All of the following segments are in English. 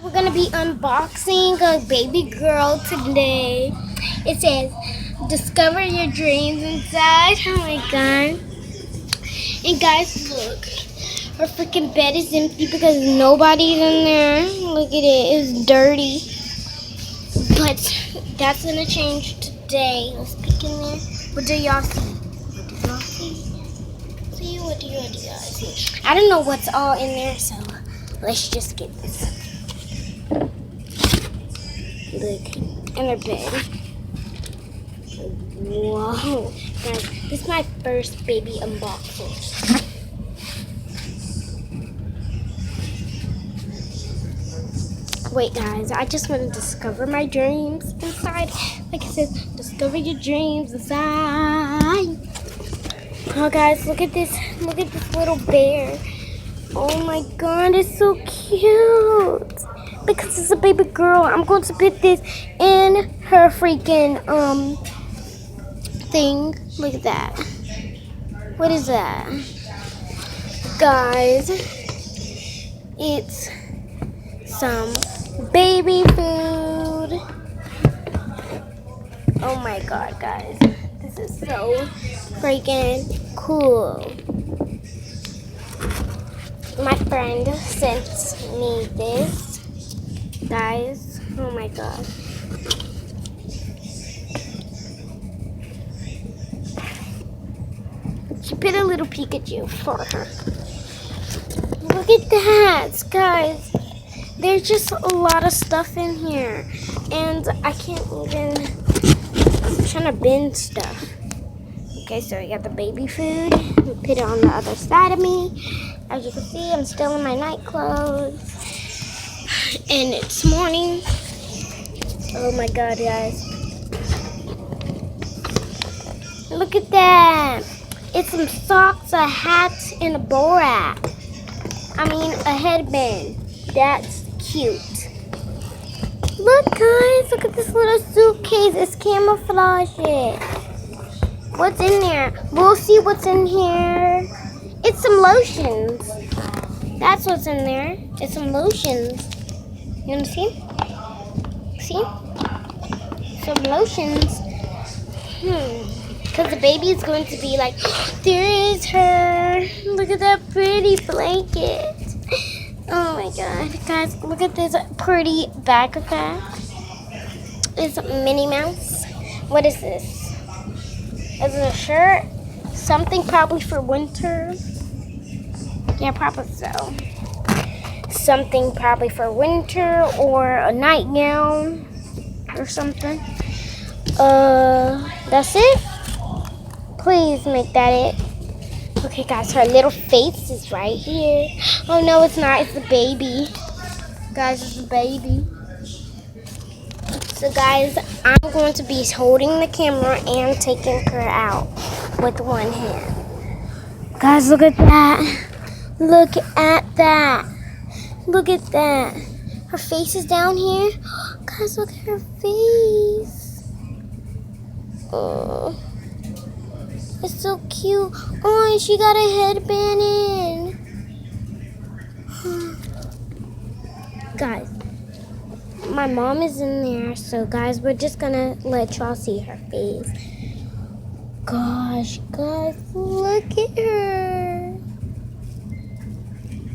We're gonna be unboxing a baby girl today. It says, discover your dreams inside. Oh my god. And guys, look. Her freaking bed is empty because nobody's in there. Look at it. It's dirty. But that's gonna change today. Let's peek in there. What do y'all see? What do y'all see? What do y'all see? I don't know what's all in there, so let's just get this. Look, in her bed. Whoa. Guys, this is my first baby unboxing. Wait, guys, I just want to discover my dreams inside. Like it says, discover your dreams inside. Oh, guys, look at this. Look at this little bear. Oh, my God, it's so cute. Because it's a baby girl, I'm going to put this in her freaking, thing. Look at that. What is that? Guys, it's some baby food. Oh my god, guys. This is so freaking cool. My friend sent me this. Guys, oh my god. She put a little Pikachu for her. Look at that, guys. There's just a lot of stuff in here. And I can't even, I'm trying to bend stuff. Okay, so we got the baby food. We put it on the other side of me. As you can see, I'm still in my night clothes. And it's morning. Oh my god, guys. Look at that. It's some socks, a hat, and a borat. I mean, a headband. That's cute. Look, guys. Look at this little suitcase. It's camouflage it. What's in there? We'll see what's in here. It's some lotions. That's what's in there. It's some lotions. You want to see? See? Some lotions. Because the baby is going to be like, there is her. Look at that pretty blanket. Oh my god. Guys, look at this pretty backpack. It's Minnie Mouse. What is this? Is it a shirt? Something probably for winter. Yeah, probably so. Something probably for winter or a nightgown or something. That's it? Please make that it. Okay, guys, her little face is right here. Oh, no, it's not. It's the baby. Guys, it's the baby. So, guys, I'm going to be holding the camera and taking her out with one hand. Guys, look at that. Look at that. Look at that. Her face is down here. Guys, look at her face. Oh. It's so cute. Oh, and she got a headband in. Guys, my mom is in there. So, guys, we're just going to let y'all see her face. Gosh, guys, look at her.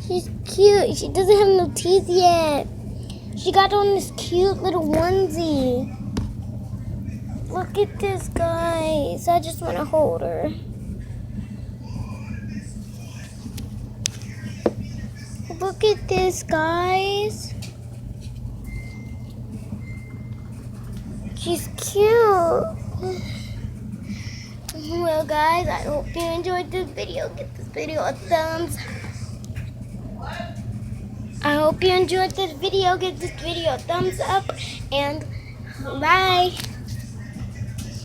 She's cute. She doesn't have no teeth yet. She got on this cute little onesie. Look at this, guys. I just want to hold her. Look at this, guys. She's cute. Well, guys, I hope you enjoyed this video. Give this video a thumbs. I hope you enjoyed this video. Give this video a thumbs up. And bye.